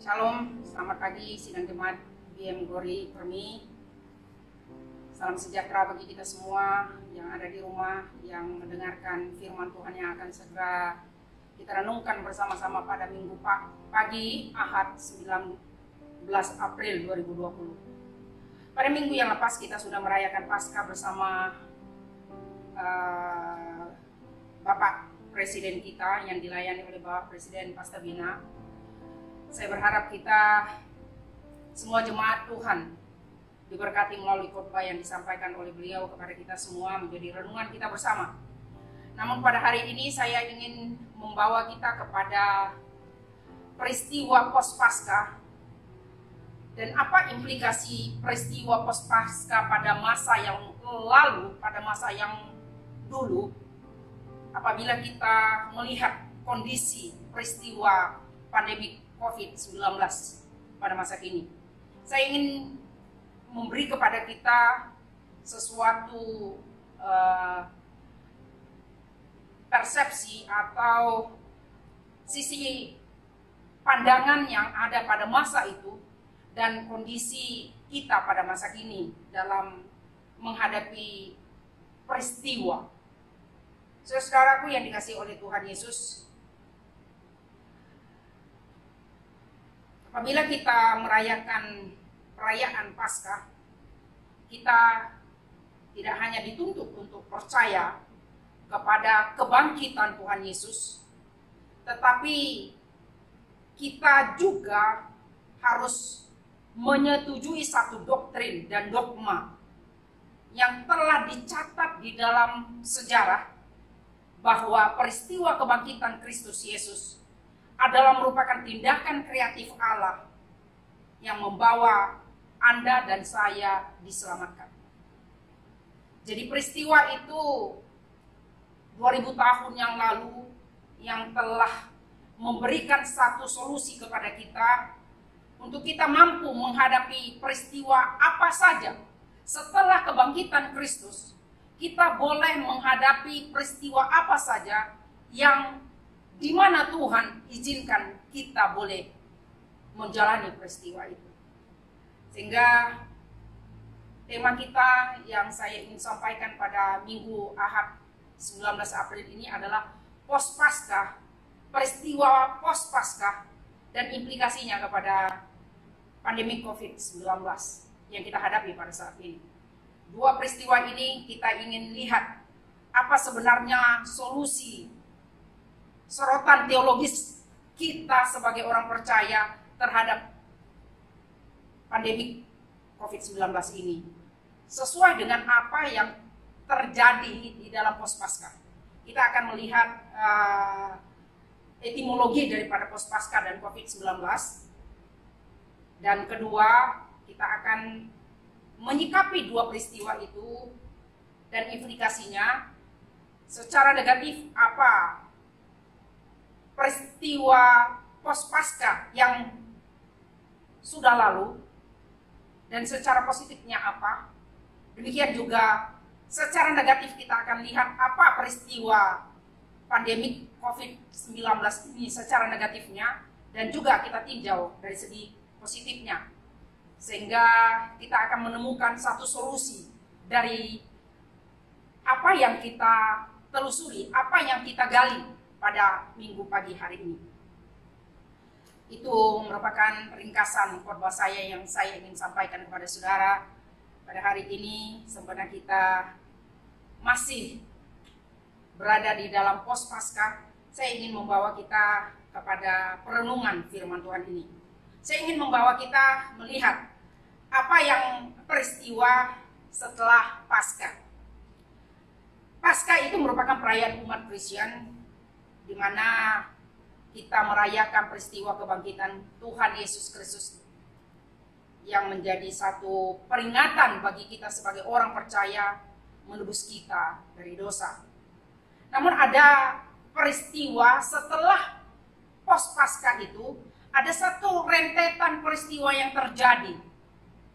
Shalom, selamat pagi sidang jemaat BM Glory Permi. Salam sejahtera bagi kita semua yang ada di rumah, yang mendengarkan firman Tuhan yang akan segera kita renungkan bersama-sama pada Minggu pagi Ahad 19 April 2020. Pada minggu yang lepas kita sudah merayakan Paskah bersama Bapak Presiden kita yang dilayani oleh Bapak Presiden Pastor Bina. Saya berharap kita semua jemaat Tuhan diberkati melalui khotbah yang disampaikan oleh beliau kepada kita semua menjadi renungan kita bersama. Namun pada hari ini saya ingin membawa kita kepada peristiwa pos-Paskah dan apa implikasi peristiwa pos-Paskah pada masa yang lalu, pada masa yang dulu, apabila kita melihat kondisi peristiwa pandemi COVID-19 pada masa kini. Saya ingin memberi kepada kita sesuatu persepsi atau sisi pandangan yang ada pada masa itu dan kondisi kita pada masa kini dalam menghadapi peristiwa. Saudaraku yang dikasihi oleh Tuhan Yesus, apabila kita merayakan perayaan Paskah, kita tidak hanya dituntut untuk percaya kepada kebangkitan Tuhan Yesus, tetapi kita juga harus menyetujui satu doktrin dan dogma yang telah dicatat di dalam sejarah bahwa peristiwa kebangkitan Kristus Yesus adalah merupakan tindakan kreatif Allah yang membawa Anda dan saya diselamatkan. Jadi peristiwa itu 2000 tahun yang lalu yang telah memberikan satu solusi kepada kita untuk kita mampu menghadapi peristiwa apa saja. Setelah kebangkitan Kristus, kita boleh menghadapi peristiwa apa saja yang di mana Tuhan izinkan kita boleh menjalani peristiwa itu. Sehingga tema kita yang saya ingin sampaikan pada Minggu Ahad 19 April ini adalah pos-Paskah, peristiwa pos-Paskah dan implikasinya kepada pandemi COVID-19 yang kita hadapi pada saat ini. Dua peristiwa ini kita ingin lihat apa sebenarnya solusi sorotan teologis kita sebagai orang percaya terhadap pandemi COVID-19 ini sesuai dengan apa yang terjadi di dalam pos-Paskah. Kita akan melihat etimologi daripada pos-Paskah dan COVID-19, dan kedua kita akan menyikapi dua peristiwa itu dan implikasinya secara negatif apa peristiwa pos-Paskah yang sudah lalu dan secara positifnya apa. Demikian juga secara negatif kita akan lihat apa peristiwa pandemi COVID-19 ini secara negatifnya dan juga kita tinjau dari segi positifnya. Sehingga kita akan menemukan satu solusi dari apa yang kita telusuri, apa yang kita gali pada minggu pagi hari ini. Itu merupakan ringkasan khotbah saya yang saya ingin sampaikan kepada saudara pada hari ini. Sebenarnya kita masih berada di dalam pos-Paskah. Saya ingin membawa kita kepada perenungan firman Tuhan ini. Saya ingin membawa kita melihat apa yang peristiwa setelah Paskah. Paskah itu merupakan perayaan umat Kristen di mana kita merayakan peristiwa kebangkitan Tuhan Yesus Kristus yang menjadi satu peringatan bagi kita sebagai orang percaya menebus kita dari dosa. Namun ada peristiwa setelah pos-Paskah itu, ada satu rentetan peristiwa yang terjadi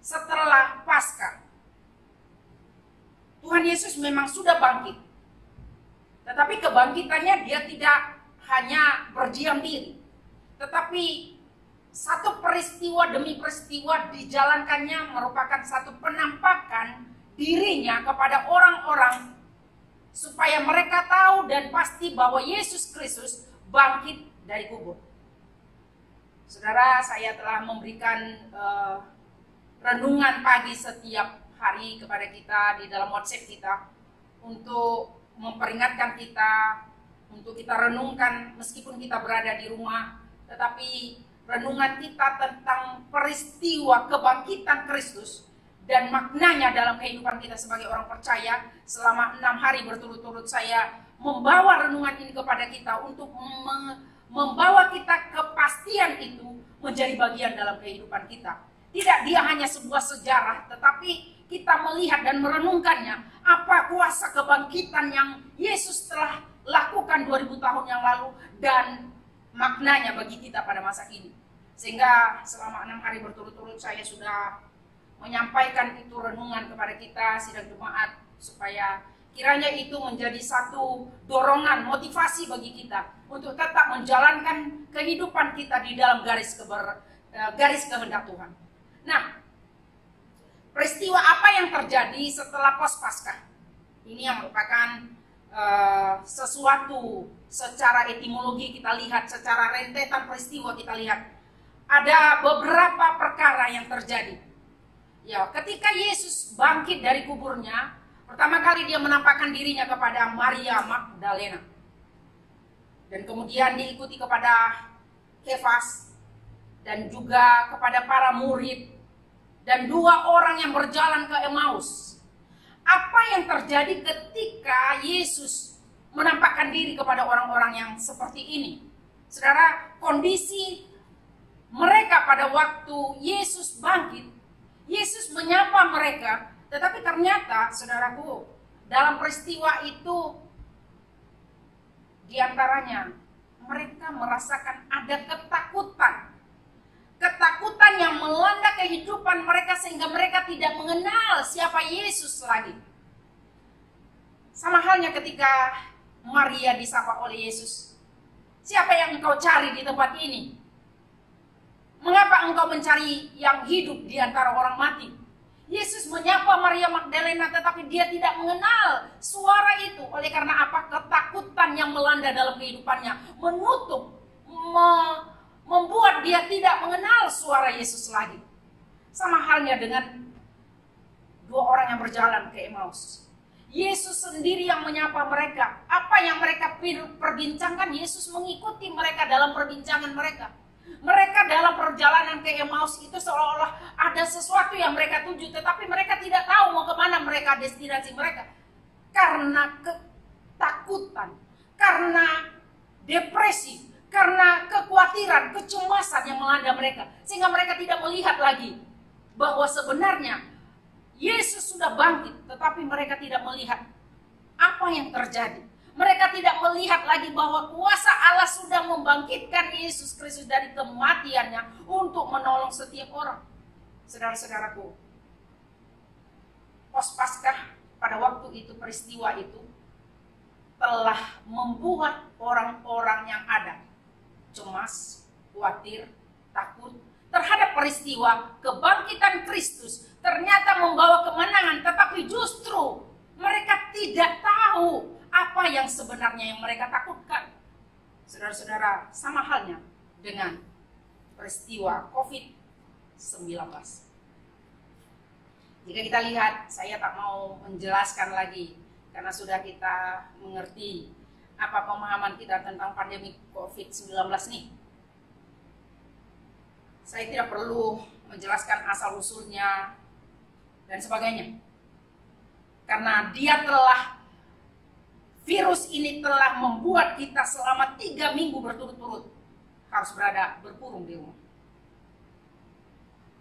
setelah Paskah. Tuhan Yesus memang sudah bangkit, tetapi kebangkitannya dia tidak hanya berdiam diri, tetapi satu peristiwa demi peristiwa dijalankannya merupakan satu penampakan dirinya kepada orang-orang supaya mereka tahu dan pasti bahwa Yesus Kristus bangkit dari kubur. Saudara, saya telah memberikan renungan pagi setiap hari kepada kita di dalam WhatsApp kita untuk memperingatkan kita, untuk kita renungkan meskipun kita berada di rumah, tetapi renungan kita tentang peristiwa kebangkitan Kristus dan maknanya dalam kehidupan kita sebagai orang percaya. Selama 6 hari berturut-turut saya membawa renungan ini kepada kita untuk membawa kita kepastian itu menjadi bagian dalam kehidupan kita. Tidak dia hanya sebuah sejarah, tetapi kita melihat dan merenungkannya apa kuasa kebangkitan yang Yesus telah lakukan 2000 tahun yang lalu dan maknanya bagi kita pada masa kini. Sehingga selama 6 hari berturut-turut saya sudah menyampaikan itu renungan kepada kita sidang jemaat, supaya kiranya itu menjadi satu dorongan, motivasi bagi kita untuk tetap menjalankan kehidupan kita di dalam garis kehendak Tuhan. Nah, peristiwa apa yang terjadi setelah pos Paskah? Ini yang merupakan sesuatu secara etimologi kita lihat, secara rentetan peristiwa kita lihat. Ada beberapa perkara yang terjadi. Ya, ketika Yesus bangkit dari kuburnya, pertama kali dia menampakkan dirinya kepada Maria Magdalena. Dan kemudian diikuti kepada Kefas dan juga kepada para murid dan 2 orang yang berjalan ke Emmaus. Apa yang terjadi ketika Yesus menampakkan diri kepada orang-orang yang seperti ini? Saudara, kondisi mereka pada waktu Yesus bangkit, Yesus menyapa mereka, tetapi ternyata, saudaraku, dalam peristiwa itu, diantaranya mereka merasakan ada ketakutan. Ketakutan yang melanda kehidupan mereka sehingga mereka tidak mengenal siapa Yesus lagi. Sama halnya ketika Maria disapa oleh Yesus. Siapa yang engkau cari di tempat ini? Mengapa engkau mencari yang hidup di antara orang mati? Yesus menyapa Maria Magdalena tetapi dia tidak mengenal suara itu. Oleh karena apa? Ketakutan yang melanda dalam kehidupannya menutup, membuat dia tidak mengenal suara Yesus lagi. Sama halnya dengan 2 orang yang berjalan ke Emmaus. Yesus sendiri yang menyapa mereka. Apa yang mereka perbincangkan, Yesus mengikuti mereka dalam perbincangan mereka. Mereka dalam perjalanan ke Emmaus itu seolah-olah ada sesuatu yang mereka tuju, tetapi mereka tidak tahu mau kemana mereka, destinasi mereka. Karena ketakutan, karena depresi, karena kekhawatiran, kecemasan yang melanda mereka. Sehingga mereka tidak melihat lagi bahwa sebenarnya Yesus sudah bangkit, tetapi mereka tidak melihat apa yang terjadi. Mereka tidak melihat lagi bahwa kuasa Allah sudah membangkitkan Yesus Kristus dari kematiannya untuk menolong setiap orang. Saudara-saudaraku, pos Paskah pada waktu itu, peristiwa itu telah membuat orang-orang yang ada cemas, khawatir, takut terhadap peristiwa kebangkitan Kristus ternyata membawa kemenangan, tetapi justru mereka tidak tahu apa yang sebenarnya yang mereka takutkan. Saudara-saudara, sama halnya dengan peristiwa COVID-19. Jika kita lihat, saya tak mau menjelaskan lagi karena sudah kita mengerti apa pemahaman kita tentang pandemi COVID-19 nih. Saya tidak perlu menjelaskan asal-usulnya dan sebagainya. Karena virus ini telah membuat kita selama 3 minggu berturut-turut harus berkurung di rumah.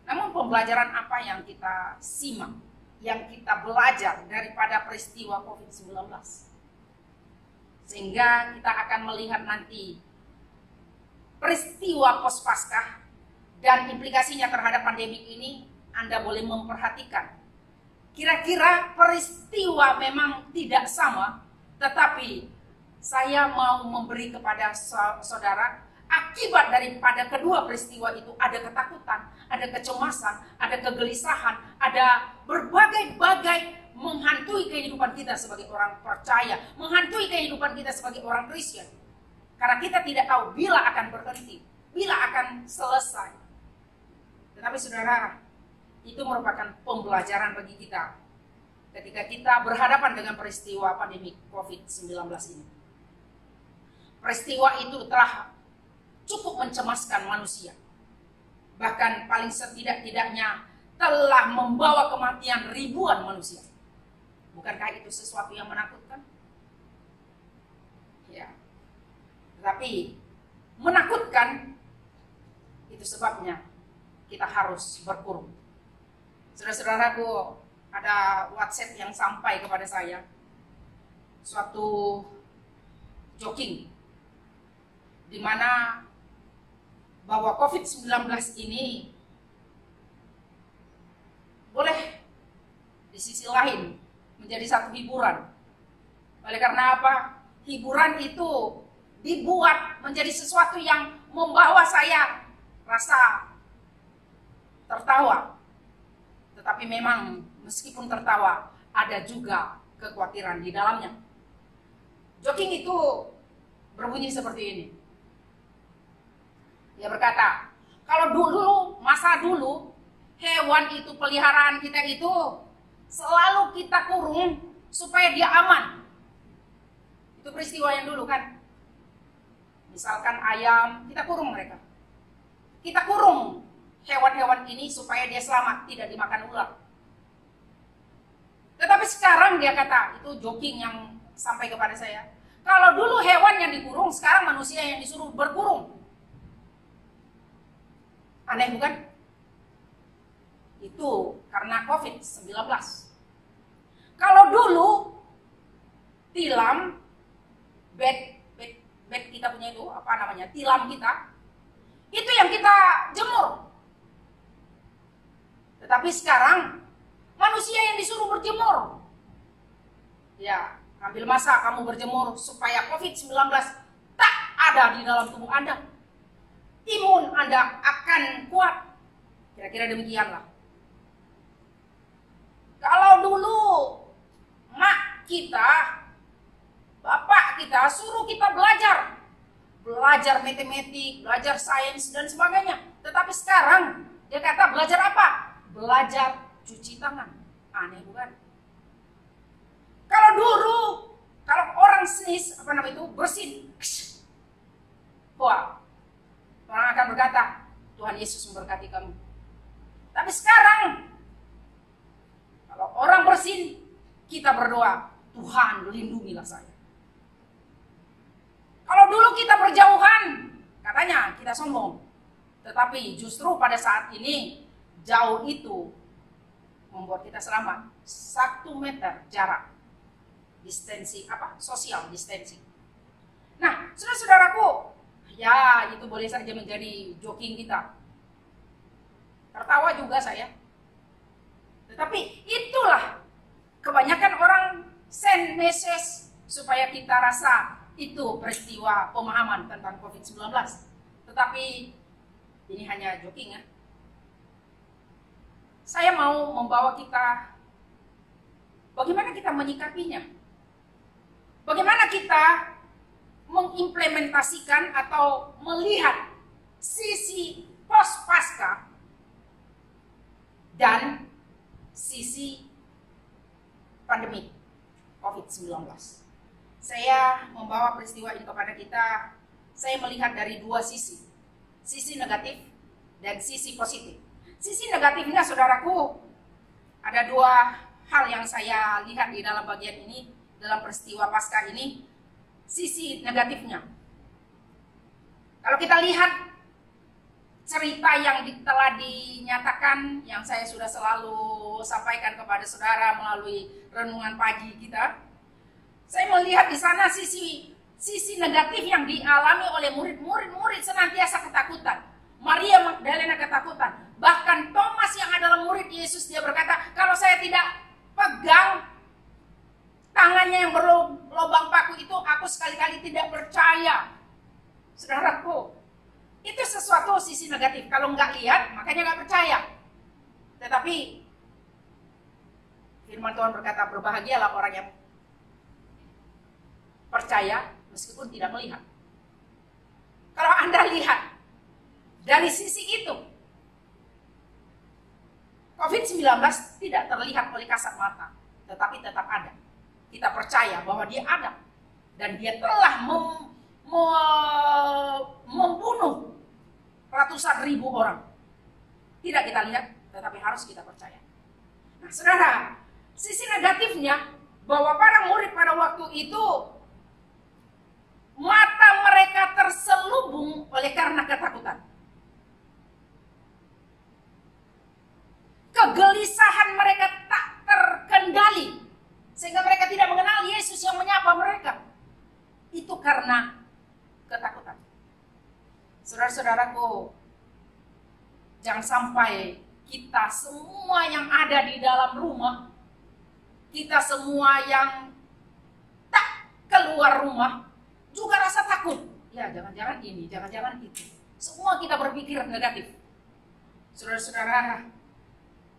Namun pembelajaran apa yang kita simak, yang kita belajar daripada peristiwa COVID-19? Sehingga kita akan melihat nanti peristiwa pos Paskah dan implikasinya terhadap pandemi ini. Anda boleh memperhatikan. Kira-kira peristiwa memang tidak sama, tetapi saya mau memberi kepada saudara akibat daripada kedua peristiwa itu ada ketakutan, ada kecemasan, ada kegelisahan, ada berbagai-bagai menghantui kehidupan kita sebagai orang percaya, menghantui kehidupan kita sebagai orang Kristen. Karena kita tidak tahu bila akan berhenti, bila akan selesai. Tetapi saudara, itu merupakan pembelajaran bagi kita ketika kita berhadapan dengan peristiwa pandemi COVID-19 ini. Peristiwa itu telah cukup mencemaskan manusia. Bahkan paling setidak-tidaknya telah membawa kematian ribuan manusia. Bukankah itu sesuatu yang menakutkan? Ya. Tetapi menakutkan itu sebabnya kita harus berkurung. Saudara-saudaraku, ada WhatsApp yang sampai kepada saya. Suatu joking di mana bahwa COVID-19 ini boleh di sisi lain menjadi satu hiburan. Oleh karena apa? Hiburan itu dibuat menjadi sesuatu yang membawa saya rasa tertawa. Tetapi memang meskipun tertawa, ada juga kekhawatiran di dalamnya. Joking itu berbunyi seperti ini. Dia berkata, kalau dulu, masa dulu, hewan itu, peliharaan kita itu selalu kita kurung supaya dia aman. Itu peristiwa yang dulu kan. Misalkan ayam, kita kurung mereka. Kita kurung hewan-hewan ini supaya dia selamat, tidak dimakan ular. Tetapi sekarang dia kata, itu joking yang sampai kepada saya. Kalau dulu hewan yang dikurung, sekarang manusia yang disuruh berkurung. Aneh bukan? Itu karena COVID-19. Kalau dulu tilam, bed kita punya itu, apa namanya, tilam kita, itu yang kita jemur. Tetapi sekarang manusia yang disuruh berjemur. Ya, ambil masa kamu berjemur supaya COVID-19 tak ada di dalam tubuh Anda. Imun Anda akan kuat. Kira-kira demikianlah. Kalau dulu mak kita, bapak kita suruh kita belajar matematik, belajar sains dan sebagainya. Tetapi sekarang dia kata belajar apa? Belajar cuci tangan. Aneh bukan? Kalau dulu, kalau orang sneeze, apa namanya itu, bersin, wah, orang akan berkata, Tuhan Yesus memberkati kamu. Tapi sekarang, kalau orang bersin, kita berdoa, Tuhan lindungilah saya. Kalau dulu kita berjauhan, katanya kita sombong. Tetapi justru pada saat ini, jauh itu membuat kita selamat. 1 meter jarak. Distensi, social distancing. Nah, saudara-saudaraku, ya itu boleh saja menjadi joking kita. Tertawa juga saya. Tetapi itulah kebanyakan orang send message supaya kita rasa itu peristiwa pemahaman tentang COVID-19. Tetapi ini hanya joking ya. Saya mau membawa kita, bagaimana kita menyikapinya? Bagaimana kita mengimplementasikan atau melihat sisi post pasca dan sisi pandemi COVID-19. Saya membawa peristiwa ini kepada kita, saya melihat dari 2 sisi. Sisi negatif dan sisi positif. Sisi negatifnya, saudaraku, ada 2 hal yang saya lihat di dalam bagian ini, dalam peristiwa Paskah ini. Sisi negatifnya, kalau kita lihat cerita yang telah dinyatakan, yang saya sudah selalu sampaikan kepada saudara melalui renungan pagi kita, saya melihat di sana sisi negatif yang dialami oleh murid senantiasa ketakutan. Maria Magdalena ketakutan. Bahkan Thomas yang adalah murid Yesus, dia berkata, kalau saya tidak pegang tangannya yang berlubang paku itu, aku sekali-kali tidak percaya. Saudaraku, Itu sesuatu sisi negatif. Kalau nggak lihat, makanya nggak percaya. Tetapi firman Tuhan berkata, berbahagialah orang yang percaya meskipun tidak melihat. Kalau Anda lihat dari sisi itu, COVID-19 tidak terlihat oleh kasat mata, tetapi tetap ada. Kita percaya bahwa dia ada. Dan dia telah membunuh ratusan ribu orang. Tidak kita lihat, tetapi harus kita percaya. Nah, saudara, sisi negatifnya bahwa para murid pada waktu itu mata mereka terselubung oleh karena ketakutan. Kegelisahan mereka tak terkendali sehingga mereka tidak mengenal Yesus yang menyapa mereka. Itu karena ketakutan. Saudara-saudaraku, jangan sampai kita semua yang ada di dalam rumah, kita semua yang tak keluar rumah juga rasa takut. Ya, jangan-jangan ini, jangan-jangan itu. Semua kita berpikir negatif. Saudara-saudara,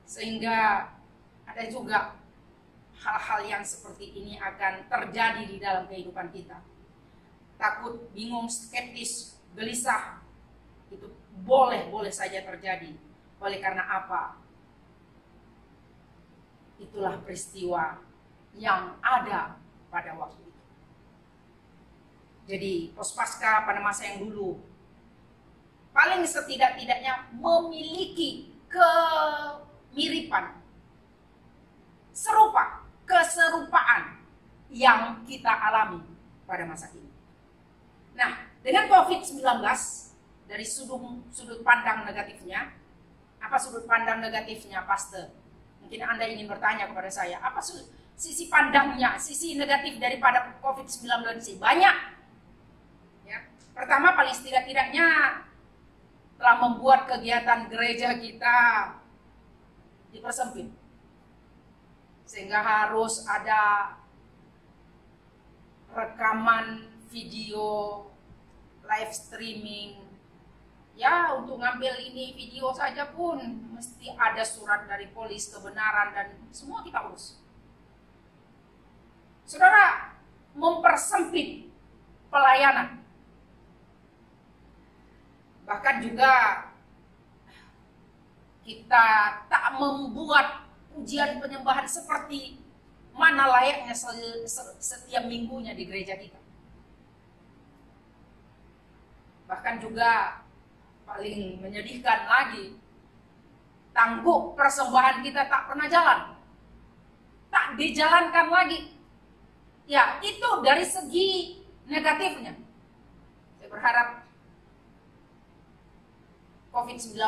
sehingga ada juga hal-hal yang seperti ini akan terjadi di dalam kehidupan kita. Takut, bingung, skeptis, gelisah, itu boleh saja terjadi. Oleh karena apa? Itulah peristiwa yang ada pada waktu itu. Jadi Pospaskah pada masa yang dulu paling setidak-tidaknya memiliki kemiripan, serupa, keserupaan yang kita alami pada masa ini. Nah, dengan COVID-19 dari sudut pandang negatifnya, apa sudut pandang negatifnya, Pastor? Mungkin Anda ingin bertanya kepada saya, apa sisi pandangnya, sisi negatif daripada COVID-19 sih? Banyak. Ya. Pertama, paling setidak-tidaknya telah membuat kegiatan gereja kita dipersempit. Sehingga harus ada rekaman video, live streaming. Ya, untuk ngambil ini video saja pun mesti ada surat dari polis kebenaran dan semua kita urus. Saudara, mempersempit pelayanan. Bahkan juga kita tak membuat ujian penyembahan seperti mana layaknya setiap minggunya di gereja kita. Bahkan juga paling menyedihkan lagi, tangguk persembahan kita tak pernah jalan, tak dijalankan lagi. Ya, itu dari segi negatifnya. Saya berharap COVID-19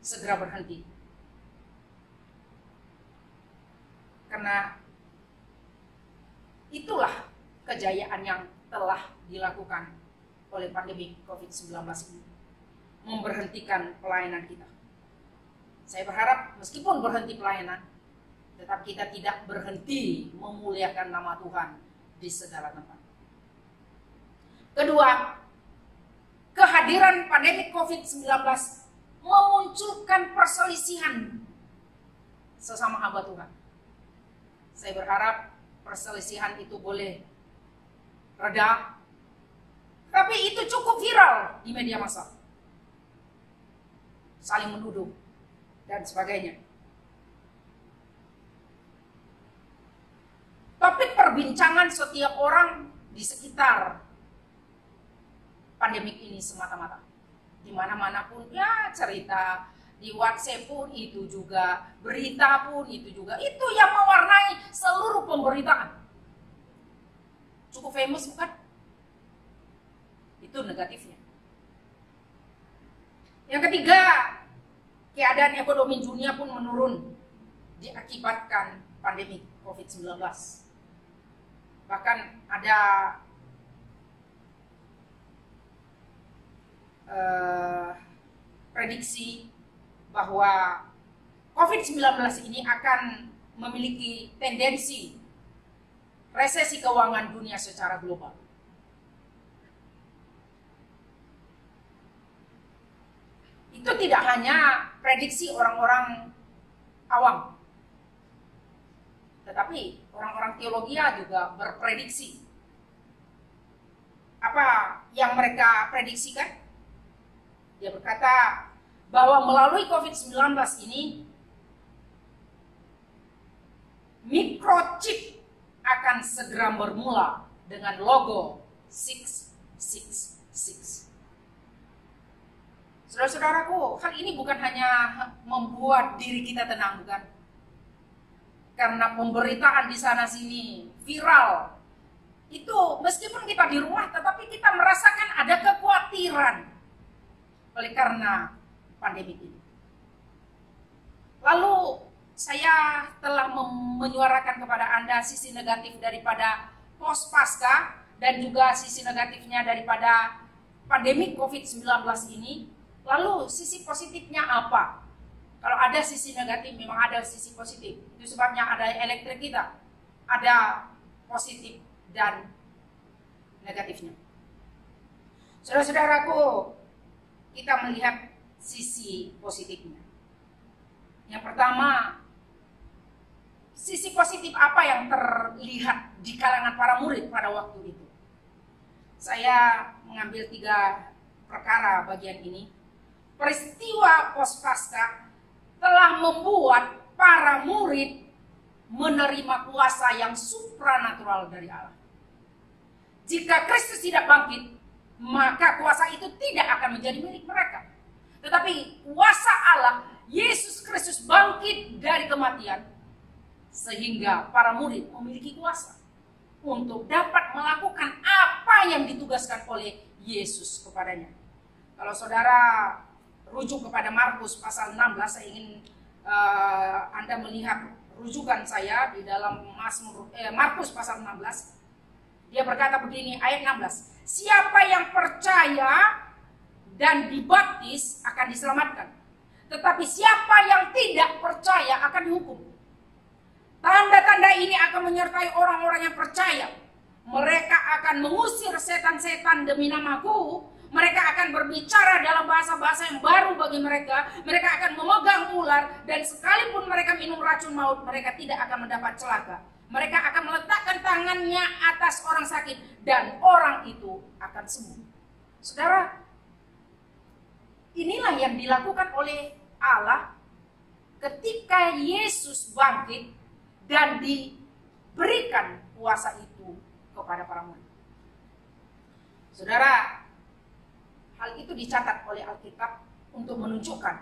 segera berhenti. Karena itulah kejayaan yang telah dilakukan oleh pandemi COVID-19 ini, memberhentikan pelayanan kita. Saya berharap meskipun berhenti pelayanan, tetap kita tidak berhenti memuliakan nama Tuhan di segala tempat. Kedua, kehadiran pandemi COVID-19 memunculkan perselisihan sesama hamba Tuhan. Saya berharap perselisihan itu boleh reda, tapi itu cukup viral di media massa. Saling menuduh dan sebagainya. Topik perbincangan setiap orang di sekitar pandemik ini semata-mata. Di mana-mana pun ya cerita, di WhatsApp pun itu juga, berita pun itu juga. Itu yang mewarnai seluruh pemberitaan. Cukup famous bukan? Itu negatifnya. Yang ketiga, keadaan ekonomi dunia pun menurun diakibatkan pandemi COVID-19. Bahkan ada prediksi bahwa COVID-19 ini akan memiliki tendensi resesi keuangan dunia secara global. itu tidak hanya prediksi orang-orang awam, tetapi orang-orang teologi juga berprediksi. Apa yang mereka prediksikan? Dia berkata bahwa melalui COVID-19 ini, microchip akan segera bermula dengan logo 666. Saudara-saudaraku, hal ini bukan hanya membuat diri kita tenang, bukan? Karena pemberitaan di sana sini viral. Itu meskipun kita di rumah, tetapi kita merasakan ada kekhawatiran oleh karena pandemi ini. Lalu saya telah menyuarakan kepada Anda sisi negatif daripada post pasca dan juga sisi negatifnya daripada pandemi COVID-19 ini. Lalu sisi positifnya apa? Kalau ada sisi negatif, memang ada sisi positif. Itu sebabnya ada elektrik kita. Ada positif dan negatifnya. Saudara-saudaraku, kita melihat sisi positifnya. Yang pertama, sisi positif apa yang terlihat di kalangan para murid pada waktu itu? Saya mengambil 3 perkara bagian ini. Peristiwa Paskah telah membuat para murid menerima kuasa yang supranatural dari Allah. Jika Kristus tidak bangkit, maka kuasa itu tidak akan menjadi milik mereka. Tetapi kuasa Allah, Yesus Kristus bangkit dari kematian, sehingga para murid memiliki kuasa untuk dapat melakukan apa yang ditugaskan oleh Yesus kepadanya. Kalau saudara rujuk kepada Markus pasal 16, saya ingin Anda melihat rujukan saya di dalam Markus pasal 16. Dia berkata begini, ayat 16. Siapa yang percaya dan dibaptis akan diselamatkan. Tetapi siapa yang tidak percaya akan dihukum. Tanda-tanda ini akan menyertai orang-orang yang percaya. Mereka akan mengusir setan-setan demi namaku. Mereka akan berbicara dalam bahasa-bahasa yang baru bagi mereka. Mereka akan memegang ular. Dan sekalipun mereka minum racun maut, mereka tidak akan mendapat celaka. Mereka akan meletakkan tangannya atas orang sakit dan orang itu akan sembuh. Saudara, inilah yang dilakukan oleh Allah ketika Yesus bangkit dan diberikan kuasa itu kepada para murid. Saudara, hal itu dicatat oleh Alkitab untuk menunjukkan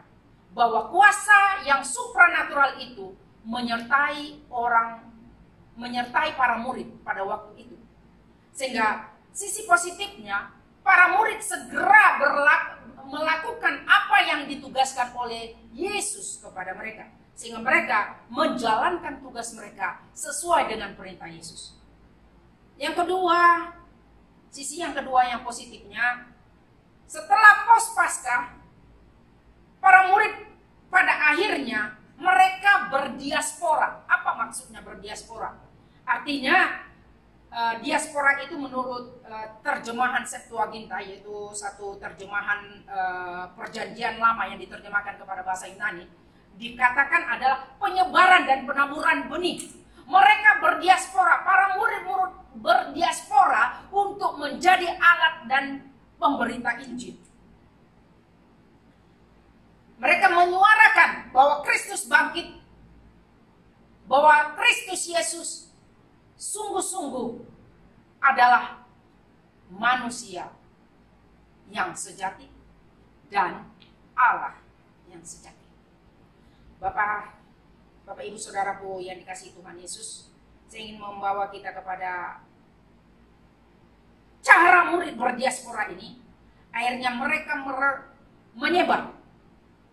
bahwa kuasa yang supranatural itu menyertai para murid pada waktu itu. Sehingga sisi positifnya, para murid segera melakukan apa yang ditugaskan oleh Yesus kepada mereka. Sehingga mereka menjalankan tugas mereka sesuai dengan perintah Yesus. Yang kedua, sisi yang kedua yang positifnya, setelah pos Paskah, para murid pada akhirnya mereka berdiaspora. Apa maksudnya berdiaspora? Artinya diaspora itu menurut terjemahan Septuaginta, yaitu satu terjemahan perjanjian lama yang diterjemahkan kepada bahasa Yunani, dikatakan adalah penyebaran dan penaburan benih. Mereka berdiaspora, para murid-murid berdiaspora untuk menjadi alat dan pemberita Injil. Mereka menyuarakan bahwa Kristus bangkit, bahwa Kristus Yesus sungguh-sungguh adalah manusia yang sejati dan Allah yang sejati. Bapak Ibu Saudaraku yang dikasihi Tuhan Yesus, saya ingin membawa kita kepada cara murid berdiaspora ini. Akhirnya mereka menyebar,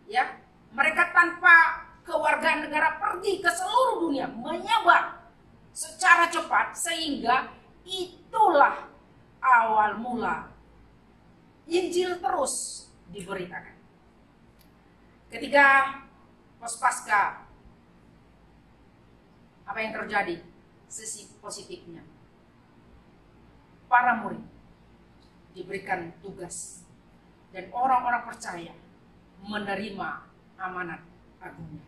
ya, mereka tanpa kewarganegaraan pergi ke seluruh dunia, menyebar secara cepat, sehingga itulah awal mula Injil terus diberitakan. Ketika pos Paskah, apa yang terjadi? Sisi positifnya, para murid diberikan tugas dan orang-orang percaya menerima amanat agungnya.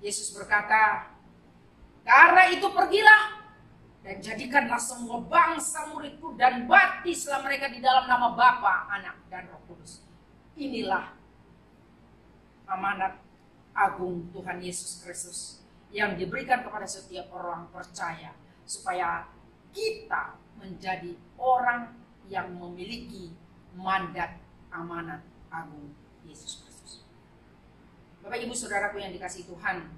Yesus berkata, karena itu pergilah dan jadikanlah semua bangsa muridku dan baptislah mereka di dalam nama Bapa, Anak, dan Roh Kudus. Inilah amanat agung Tuhan Yesus Kristus yang diberikan kepada setiap orang percaya, supaya kita menjadi orang yang memiliki mandat amanat agung Yesus Kristus. Bapak Ibu Saudaraku yang dikasihi Tuhan,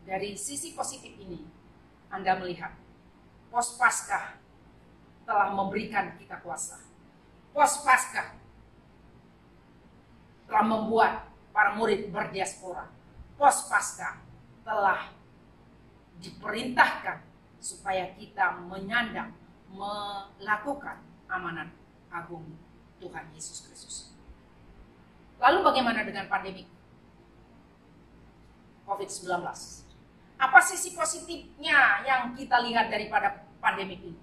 dari sisi positif ini Anda melihat pos Paskah telah memberikan kita kuasa. Pos Paskah telah membuat para murid berdiaspora. Pos Paskah telah diperintahkan supaya kita menyandang, melakukan amanat agung Tuhan Yesus Kristus. Lalu bagaimana dengan pandemi COVID-19? Apa sisi positifnya yang kita lihat daripada pandemi ini?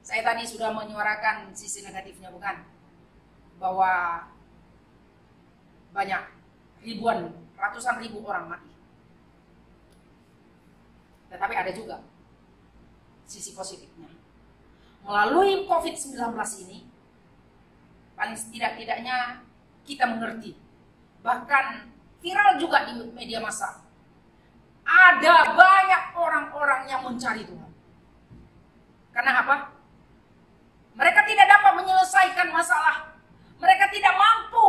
Saya tadi sudah menyuarakan sisi negatifnya, bukan? Bahwa banyak ribuan, ratusan ribu orang mati. Tetapi ada juga sisi positifnya. Melalui COVID-19 ini, paling tidak-tidaknya kita mengerti. Bahkan viral juga di media massa. Ada banyak orang-orang yang mencari Tuhan. Karena apa? Mereka tidak dapat menyelesaikan masalah. Mereka tidak mampu.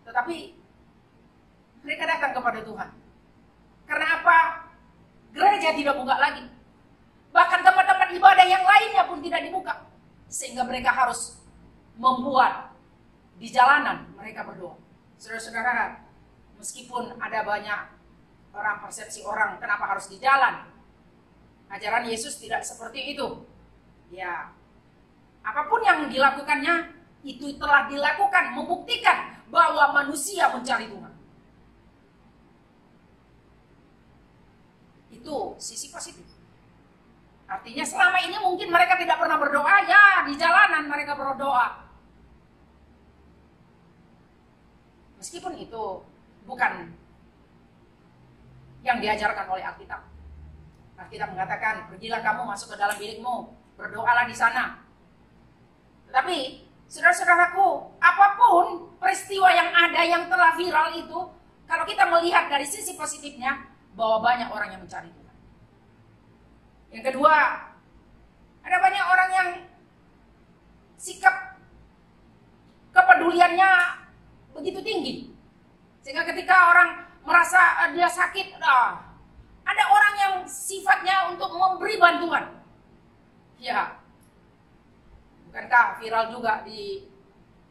Tetapi mereka datang kepada Tuhan. Karena apa? Gereja tidak buka lagi. Bahkan tempat-tempat ibadah yang lainnya pun tidak dibuka. Sehingga mereka harus membuat di jalanan mereka berdoa. Saudara-saudara, meskipun ada banyak orang, persepsi orang kenapa harus di jalan, ajaran Yesus tidak seperti itu. Ya, apapun yang dilakukannya itu telah dilakukan membuktikan bahwa manusia mencari Tuhan. Itu sisi positif. Artinya selama ini mungkin mereka tidak pernah berdoa, ya di jalanan mereka berdoa. Meskipun itu bukan yang diajarkan oleh Alkitab. Alkitab mengatakan, pergilah kamu masuk ke dalam bilikmu, berdoalah di sana. Tetapi, saudara-saudaraku, apapun peristiwa yang ada yang telah viral itu, kalau kita melihat dari sisi positifnya, bahwa banyak orang yang mencari Tuhan. Yang kedua, ada banyak orang yang sikap kepeduliannya begitu tinggi. Sehingga ketika orang merasa dia sakit, ada orang yang sifatnya untuk memberi bantuan. Ya, bukankah viral juga di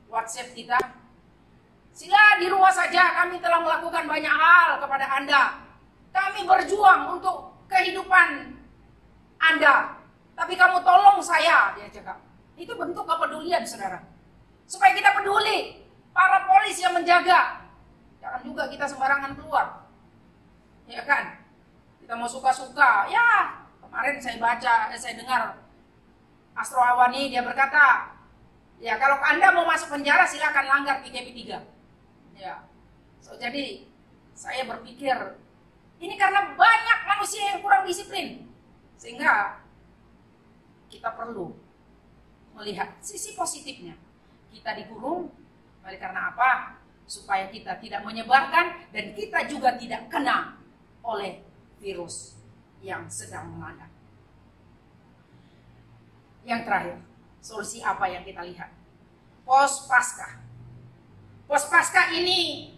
WhatsApp kita? Sila di rumah saja, kami telah melakukan banyak hal kepada Anda. Kami berjuang untuk kehidupan Anda, tapi kamu tolong saya, dia cakap. Itu bentuk kepedulian, saudara. Supaya kita peduli, para polisi yang menjaga. Jangan juga kita sembarangan keluar. Ya kan? Kita mau suka-suka. Ya, kemarin saya dengar Astro Awani, dia berkata, ya kalau Anda mau masuk penjara silakan langgar PKP 3. Ya. Jadi saya berpikir ini karena banyak manusia yang kurang disiplin. Sehingga kita perlu melihat sisi positifnya. Kita dikurung, oleh karena apa? Supaya kita tidak menyebarkan dan kita juga tidak kena oleh virus yang sedang melanda. Yang terakhir, solusi apa yang kita lihat? Pos Paskah. Pos Paskah ini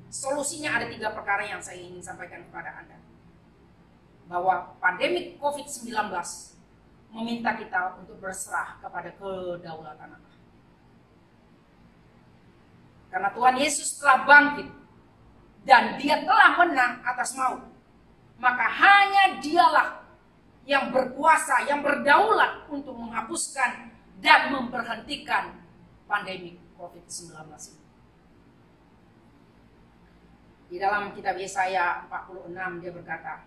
solusinya ada 3 perkara yang saya ingin sampaikan kepada Anda. Bahwa pandemi COVID-19 meminta kita untuk berserah kepada kedaulatan Allah. Karena Tuhan Yesus telah bangkit dan dia telah menang atas maut. Maka hanya dialah yang berkuasa, yang berdaulat untuk menghapuskan dan memberhentikan pandemi COVID-19 ini. Di dalam kitab Yesaya 46 dia berkata,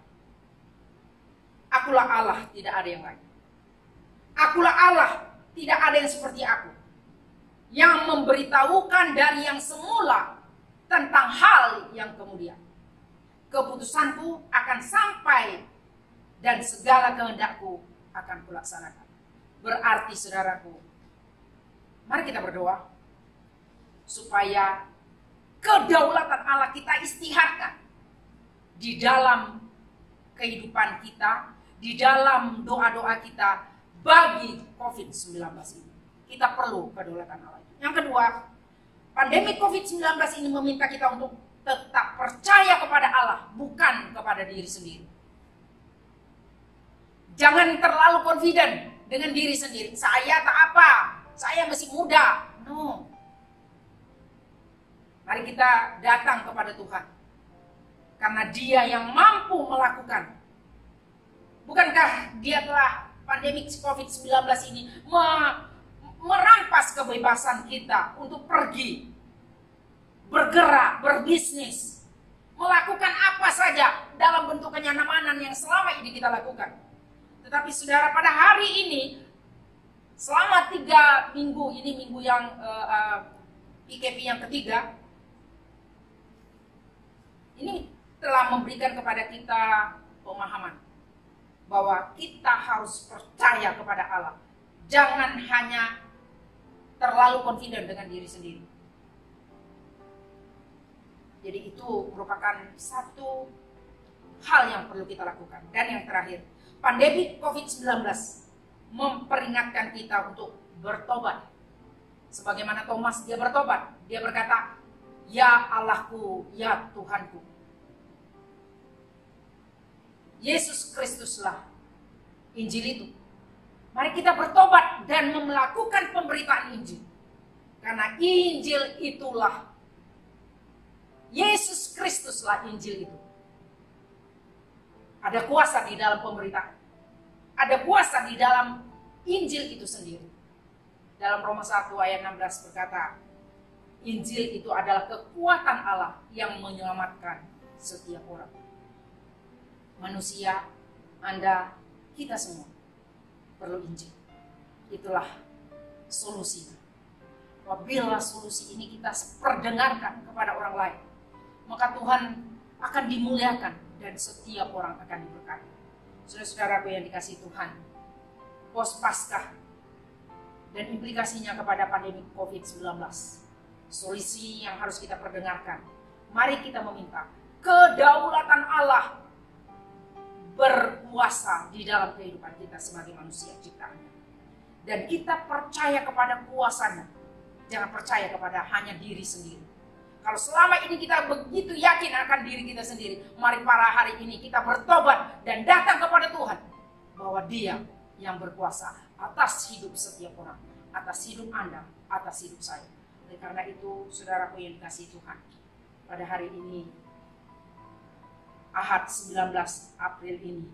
Akulah Allah, tidak ada yang lain. Akulah Allah, tidak ada yang seperti aku. yang memberitahukan dari yang semula tentang hal yang kemudian. Keputusanku akan sampai dan segala kehendakku akan kulaksanakan. Berarti saudaraku, mari kita berdoa supaya kedaulatan Allah kita istiharkan di dalam kehidupan kita, di dalam doa-doa kita bagi COVID-19 ini. Kita perlu kedaulatan Allah. Yang kedua, pandemi COVID-19 ini meminta kita untuk tetap percaya kepada Allah, bukan kepada diri sendiri. Jangan terlalu confident dengan diri sendiri. Saya tak apa, saya masih muda. No. Mari kita datang kepada Tuhan. Karena Dia yang mampu melakukan. Bukankah Dia telah pandemi COVID-19 ini merampas kebebasan kita untuk pergi, bergerak, berbisnis, melakukan apa saja dalam bentuk kenyamanan yang selama ini kita lakukan. Tetapi saudara, pada hari ini, selama 3 minggu, ini minggu yang PKP yang ketiga, ini telah memberikan kepada kita pemahaman bahwa kita harus percaya kepada Allah. Jangan hanya terlalu confident dengan diri sendiri. Jadi itu merupakan satu hal yang perlu kita lakukan. Dan yang terakhir, pandemi COVID-19 memperingatkan kita untuk bertobat. Sebagaimana Thomas, dia bertobat. Dia berkata, "Ya Allahku, ya Tuhanku." Yesus Kristuslah Injil itu. Mari kita bertobat dan melakukan pemberitaan Injil. Karena Injil itulah, Yesus Kristuslah Injil itu. Ada kuasa di dalam pemberitaan. Ada kuasa di dalam Injil itu sendiri. Dalam Roma 1 ayat 16 berkata, Injil itu adalah kekuatan Allah yang menyelamatkan setiap orang. Manusia, Anda, kita semua perlu Injil. Itulah solusinya. Apabila solusi ini kita perdengarkan kepada orang lain, maka Tuhan akan dimuliakan dan setiap orang akan diberkati. Saudara-saudaraku yang dikasihi Tuhan, pos Paskah dan implikasinya kepada pandemi COVID-19, solusi yang harus kita perdengarkan. Mari kita meminta kedaulatan Allah berkuasa di dalam kehidupan kita sebagai manusia ciptaannya. Dan kita percaya kepada kuasanya. Jangan percaya kepada hanya diri sendiri. Kalau selama ini kita begitu yakin akan diri kita sendiri, mari pada hari ini kita bertobat dan datang kepada Tuhan. Bahwa Dia yang berkuasa atas hidup setiap orang. Atas hidup Anda, atas hidup saya. Oleh karena itu, saudaraku yang dikasihi Tuhan, pada hari ini, Ahad 19 April ini,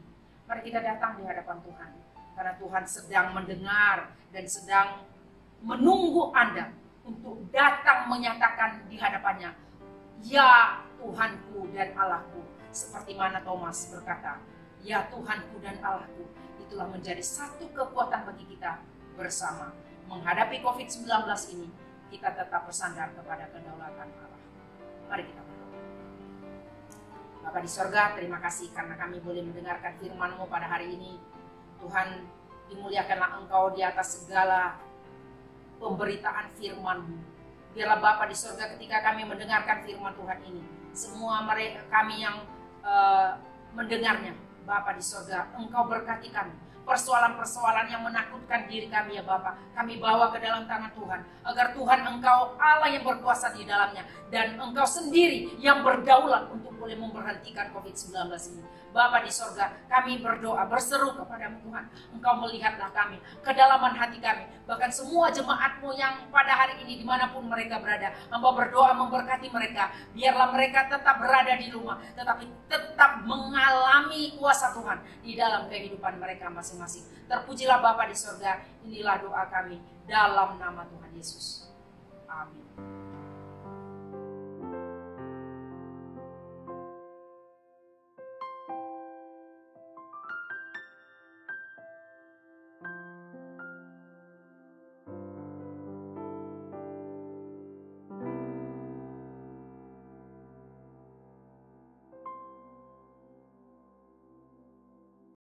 mari kita datang di hadapan Tuhan. Karena Tuhan sedang mendengar dan sedang menunggu Anda untuk datang menyatakan di hadapannya, "Ya Tuhanku dan Allahku." Seperti mana Thomas berkata, "Ya Tuhanku dan Allahku." Itulah menjadi satu kekuatan bagi kita bersama. Menghadapi COVID-19 ini, kita tetap bersandar kepada kedaulatan Allah. Mari kita berdoa. Bapa di sorga, terima kasih karena kami boleh mendengarkan firman-Mu pada hari ini. Tuhan, dimuliakanlah Engkau di atas segala pemberitaan firman-Mu. Biarlah Bapa di sorga ketika kami mendengarkan firman Tuhan ini, semua mereka kami yang mendengarnya, Bapa di sorga, Engkau berkati kami. Persoalan-persoalan yang menakutkan diri kami ya Bapa, kami bawa ke dalam tangan Tuhan. Agar Tuhan Engkau Allah yang berkuasa di dalamnya. Dan Engkau sendiri yang berdaulat untuk boleh memberhentikan COVID-19 ini. Bapa di sorga, kami berdoa, berseru kepada-Mu Tuhan. Engkau melihatlah kami, kedalaman hati kami. Bahkan semua jemaat-Mu yang pada hari ini dimanapun mereka berada. Hamba berdoa memberkati mereka. Biarlah mereka tetap berada di rumah, tetapi tetap mengalami kuasa Tuhan di dalam kehidupan mereka masing-masing. Terpujilah Bapa di sorga, inilah doa kami dalam nama Tuhan Yesus. Amin.